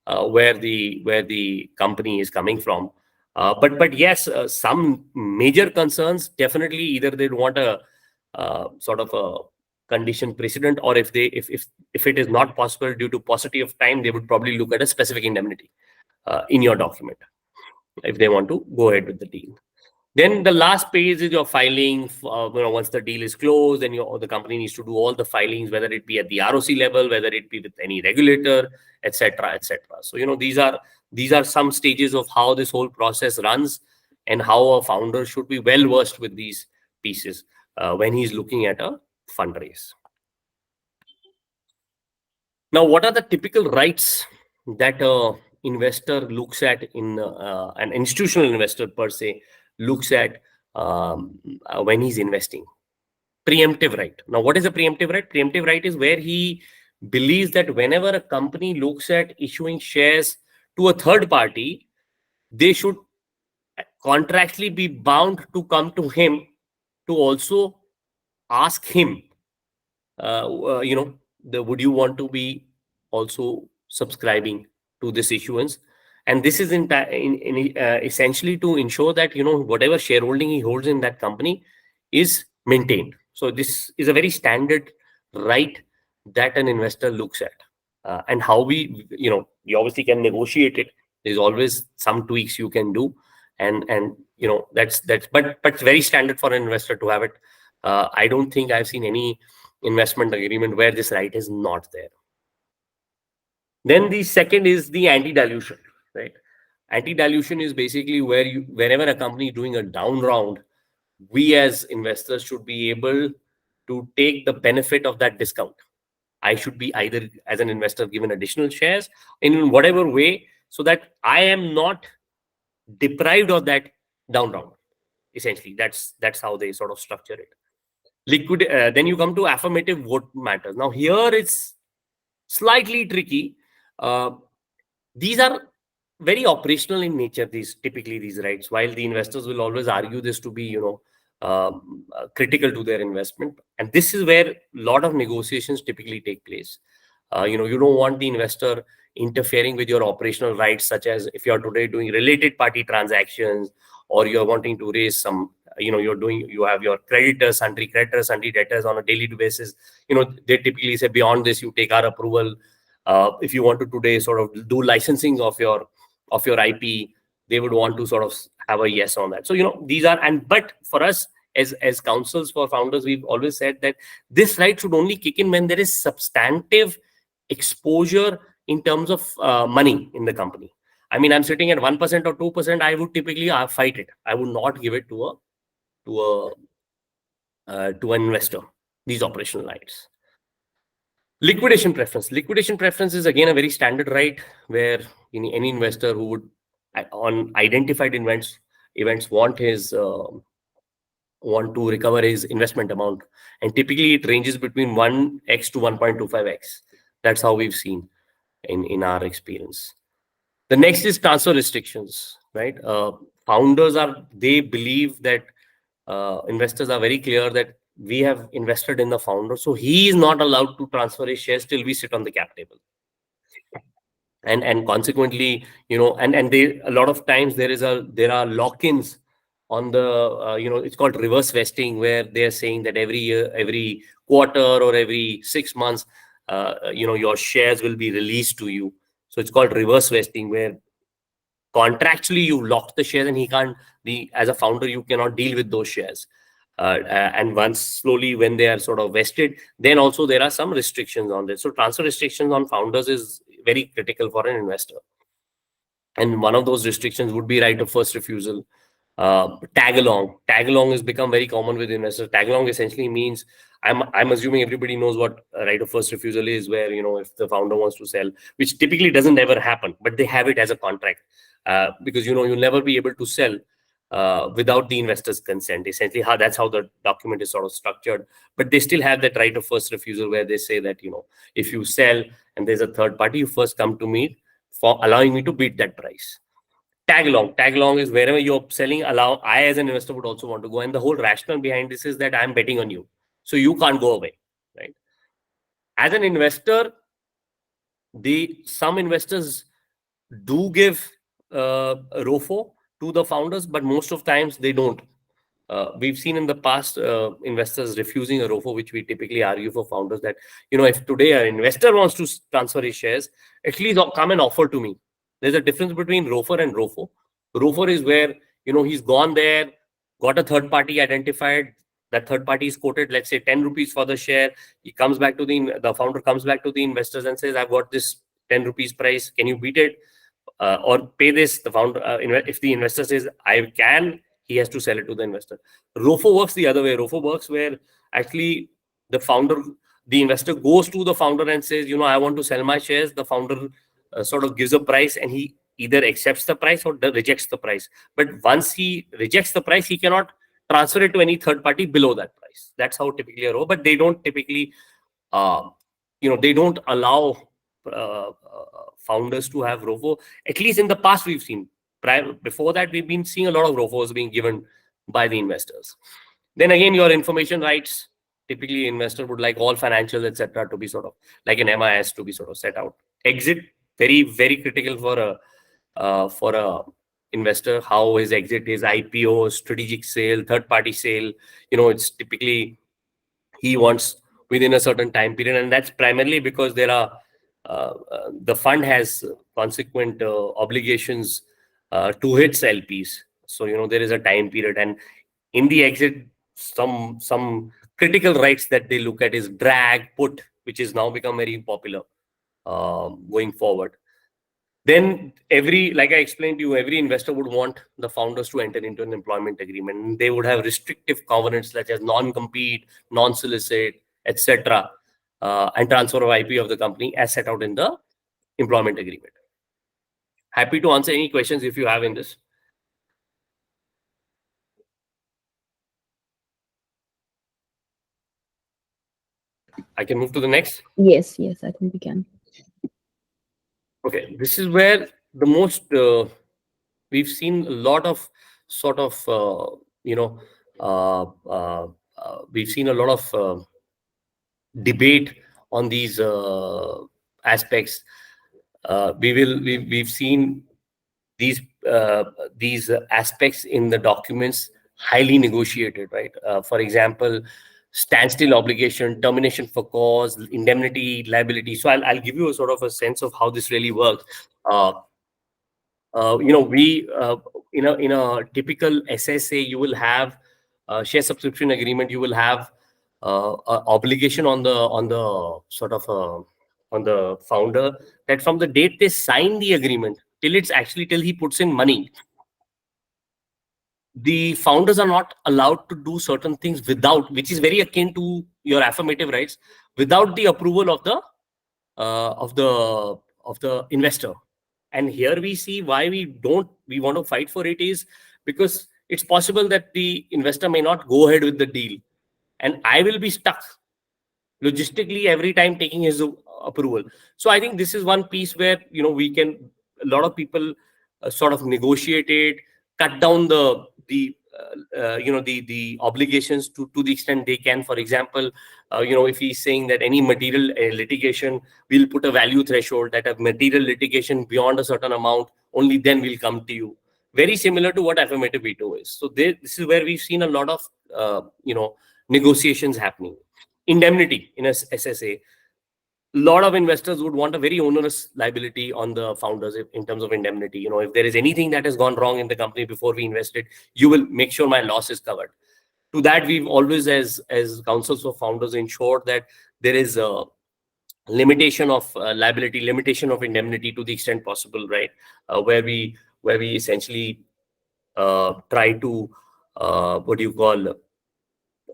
where the company is coming from. But yes, some major concerns, definitely either they'd want a sort of a condition precedent, or if it is not possible due to paucity of time, they would probably look at a specific indemnity in your document if they want to go ahead with the deal. Then the last page is your filing. Once the deal is closed, then the company needs to do all the filings, whether it be at the ROC level, whether it be with any regulator, etc., etc. So these are some stages of how this whole process runs, and how a founder should be well versed with these pieces when he's looking at a fundraise. Now, what are the typical rights that investor looks at in an institutional investor per se looks at when he's investing? Preemptive right. Now, what is a preemptive right? Preemptive right is where he believes that whenever a company looks at issuing shares to a third party, they should contractually be bound to come to him to also ask him, would you want to be also subscribing to this issuance? And this is essentially to ensure that whatever shareholding he holds in that company is maintained. So this is a very standard right that an investor looks at, and how we obviously can negotiate it. There's always some tweaks you can do, and that's but it's very standard for an investor to have it. I don't think I've seen any investment agreement where this right is not there. Then the second is the anti-dilution, right? Anti-dilution is basically where whenever a company is doing a down round, we as investors should be able to take the benefit of that discount. I should be either as an investor given additional shares in whatever way, so that I am not deprived of that down round. Essentially, that's how they sort of structure it. Liquid. Then you come to affirmative vote matters. Now here it's slightly tricky. These are very operational in nature. Typically these rights, while the investors will always argue this to be critical to their investment, and this is where a lot of negotiations typically take place. You don't want the investor interfering with your operational rights, such as if you're today doing related party transactions, or you're wanting to raise some, you have your creditors, sundry debtors on a daily basis. They typically say beyond this, you take our approval. If you want to today sort of do licensing of your IP, they would want to sort of have a yes on that. So these are, but for us as counsels for founders, we've always said that this right should only kick in when there is substantive exposure in terms of money in the company. I mean, I'm sitting at 1% or 2%. I would typically fight it. I would not give it to an investor, these operational rights. Liquidation preference. Liquidation preference is again a very standard right, where any investor who would on identified events want to recover his investment amount, and typically it ranges between 1x to 1.25x. That's how we've seen in our experience. The next is transfer restrictions, right? Founders they believe that investors are very clear that we have invested in the founder, so he is not allowed to transfer his shares till we sit on the cap table. And consequently, and they, a lot of times there are lock-ins on the it's called reverse vesting, where they're saying that every year, every quarter, or every 6 months, your shares will be released to you. So it's called reverse vesting, where contractually you locked the shares, and as a founder, you cannot deal with those shares. And once slowly when they are sort of vested, then also there are some restrictions on this. So transfer restrictions on founders is very critical for an investor. And one of those restrictions would be right of first refusal. Tag along has become very common with investors. Tag along essentially means, I'm assuming everybody knows what a right of first refusal is, where if the founder wants to sell, which typically doesn't ever happen, but they have it as a contract, because you'll never be able to sell without the investor's consent. Essentially, that's how the document is sort of structured. But they still have that right of first refusal, where they say that if you sell and there's a third party, you first come to me for allowing me to beat that price. Tag along is wherever you're selling, I as an investor would also want to go. And the whole rationale behind this is that I'm betting on you, so you can't go away, right? As an investor, some investors do give ROFO to the founders, but most of times they don't. We've seen in the past investors refusing a ROFO, which we typically argue for founders that, if today an investor wants to transfer his shares, at least come and offer to me. There's a difference between ROFR and ROFO. ROFR is where, he's gone there, got a third party identified. That third party is quoted, let's say 10 rupees for the share. He comes back to the founder comes back to the investors and says, I've got this 10 rupees price. Can you beat it? Or pay this? The founder, if the investor says, I can, he has to sell it to the investor. ROFO works the other way. ROFO works where actually the investor goes to the founder and says, I want to sell my shares. The founder sort of gives a price, and he either accepts the price or rejects the price. But once he rejects the price, he cannot transfer it to any third party below that price. That's how typically a ROFO. But they don't typically, they don't allow founders to have ROFO. At least in the past, we've seen. Before that, we've been seeing a lot of ROFOs being given by the investors. Then again, your information rights. Typically, investor would like all financials, etc., to be sort of like an MIS to be sort of set out. Exit, very, very critical for a investor. How his exit is, IPO, strategic sale, third party sale. It's typically he wants within a certain time period, and that's primarily because there are the fund has consequent obligations to its LPs. So there is a time period, and in the exit, some critical rights that they look at is drag, put, which is now become very popular going forward. Then like I explained to you, every investor would want the founders to enter into an employment agreement. They would have restrictive covenants such as non-compete, non-solicit, etc., and transfer of IP of the company as set out in the employment agreement. Happy to answer any questions if you have in this. I can move to the next. Yes, I think we can. Okay, this is where the most we've seen a lot of sort of we've seen a lot of debate on these aspects. We've seen these aspects in the documents highly negotiated, right? For example, standstill obligation, termination for cause, indemnity, liability. So I'll give you a sort of a sense of how this really works. We in a typical SSA, you will have share subscription agreement. You will have obligation on the sort of on the founder that from the date they sign the agreement till he puts in money, the founders are not allowed to do certain things which is very akin to your affirmative rights, without the approval of the investor. And here we see why we want to fight for it is because it's possible that the investor may not go ahead with the deal, and I will be stuck logistically every time taking his approval. So I think this is one piece where a lot of people sort of negotiate it, cut down the obligations to the extent they can. For example, if he's saying that any material litigation, we'll put a value threshold, that a material litigation beyond a certain amount, only then we'll come to you. Very similar to what affirmative veto is. So this is where we've seen a lot of negotiations happening. Indemnity in a SSA. A lot of investors would want a very onerous liability on the founders in terms of indemnity. If there is anything that has gone wrong in the company before we invested, you will make sure my loss is covered. To that, we've always, as councils of founders, ensured that there is a limitation of liability, limitation of indemnity to the extent possible, right? Where we essentially try to what do you call,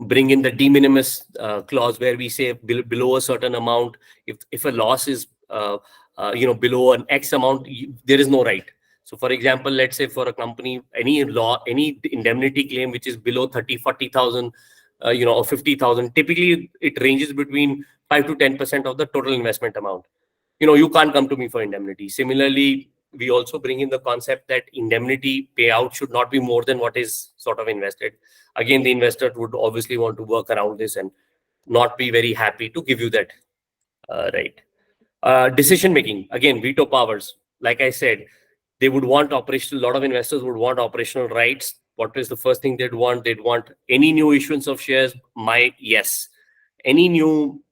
bring in the de minimis clause, where we say below a certain amount, if a loss is below an X amount, there is no right. So for example, let's say for a company, any indemnity claim which is below 30,000, 40,000, or 50,000, typically it ranges between 5 to 10% of the total investment amount. You can't come to me for indemnity. Similarly, we also bring in the concept that indemnity payout should not be more than what is sort of invested. Again, the investor would obviously want to work around this and not be very happy to give you that right. Decision making, again, veto powers. Like I said, they would want operational. A lot of investors would want operational rights. What is the first thing they'd want? They'd want any new issuance of shares. Yes, any new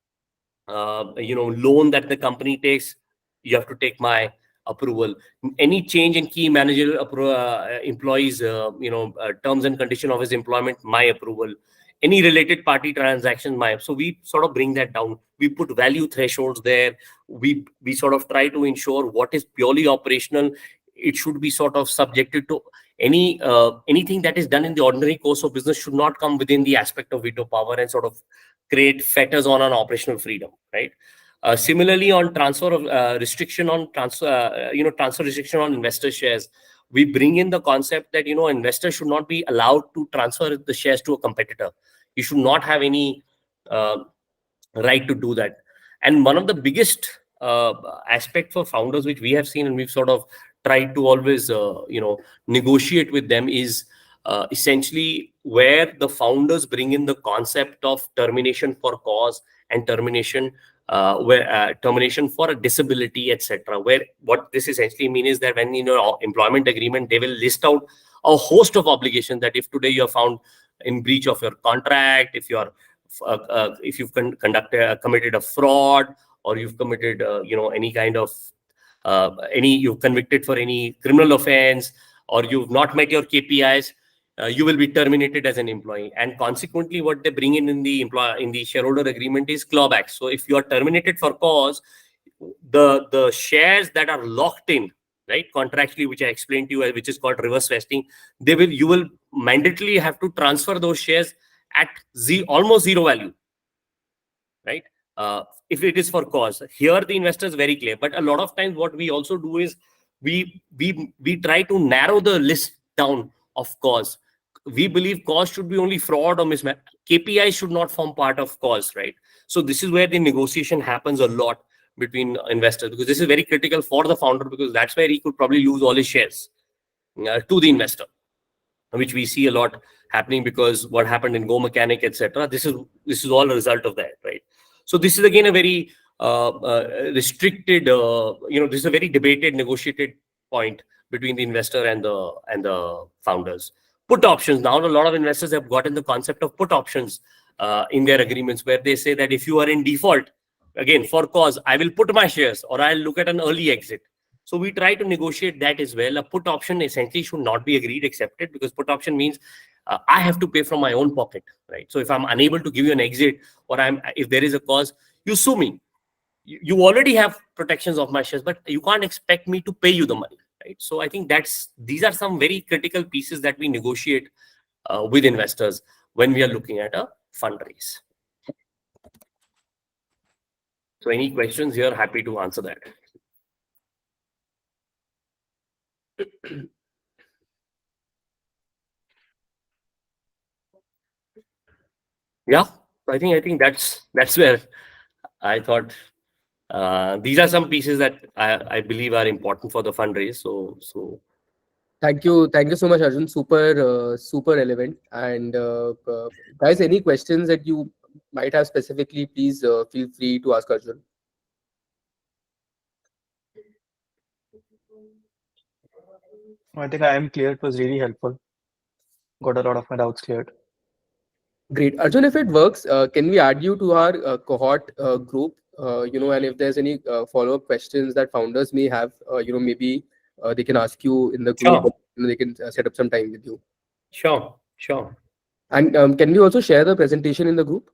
loan that the company takes, you have to take my approval. Any change in key managerial employees, terms and condition of his employment, my approval. Any related party transaction, so we sort of bring that down. We put value thresholds there. We sort of try to ensure what is purely operational, it should be sort of subjected to anything that is done in the ordinary course of business should not come within the aspect of veto power and sort of create fetters on an operational freedom, right? Similarly, on transfer of restriction on transfer restriction on investor shares, we bring in the concept that investors should not be allowed to transfer the shares to a competitor. You should not have any right to do that. And one of the biggest aspect for founders, which we have seen and we've sort of tried to always negotiate with them, is essentially where the founders bring in the concept of termination for cause and termination termination for a disability, etc. Where what this essentially means is that when employment agreement, they will list out a host of obligations that if today you are found in breach of your contract, if you've committed a fraud, or you've committed any kind of you've convicted for any criminal offense, or you've not met your KPIs, you will be terminated as an employee. And consequently, what they bring in the shareholder agreement is clawbacks. So if you are terminated for cause, the shares that are locked in, right, contractually, which I explained to you, which is called reverse vesting, you will mandatorily have to transfer those shares at almost zero value, right? If it is for cause. Here the investor is very clear, but a lot of times what we also do is we try to narrow the list down of cause. We believe cause should be only fraud or mismatch. KPI should not form part of cause, right? So this is where the negotiation happens a lot between investors, because this is very critical for the founder, because that's where he could probably lose all his shares to the investor, which we see a lot happening because what happened in Go Mechanic, etc. This is all a result of that, right? So this is again a very restricted, this is a very debated, negotiated point between the investor and the founders. Put options. Now a lot of investors have gotten the concept of put options in their agreements, where they say that if you are in default, again for cause, I will put my shares or I'll look at an early exit. So we try to negotiate that as well. A put option essentially should not be agreed, accepted, because put option means I have to pay from my own pocket, right? So if I'm unable to give you an exit, or if there is a cause, you sue me. You already have protections of my shares, but you can't expect me to pay you the money, right? So I think these are some very critical pieces that we negotiate with investors when we are looking at a fundraise. So any questions here? Happy to answer that. Yeah, I think that's where I thought these are some pieces that I believe are important for the fundraise. So Thank you so much, Arjun. Super relevant. And guys, any questions that you might have specifically, please feel free to ask Arjun. I think I am clear. It was really helpful. Got a lot of my doubts cleared. Great. Arjun, if it works, can we add you to our cohort group? And if there's any follow-up questions that founders may have, maybe they can ask you in the group, Sure. or they can set up some time with you. Sure. And can we also share the presentation in the group?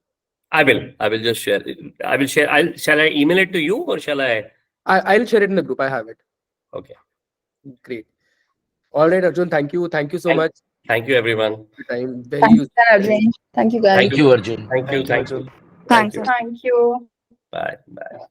I will just share it. I will share. Shall I email it to you or shall I? I'll share it in the group. I have it. Okay. Great. All right, Arjun. Thank you. Thank you so much Thank you, everyone. for your time. Very Thanks, useful. Arjun. Thank you, guys. Thank you, Arjun. Thank you. Thank you, Arjun. Thank you. Thank you. Bye. Bye.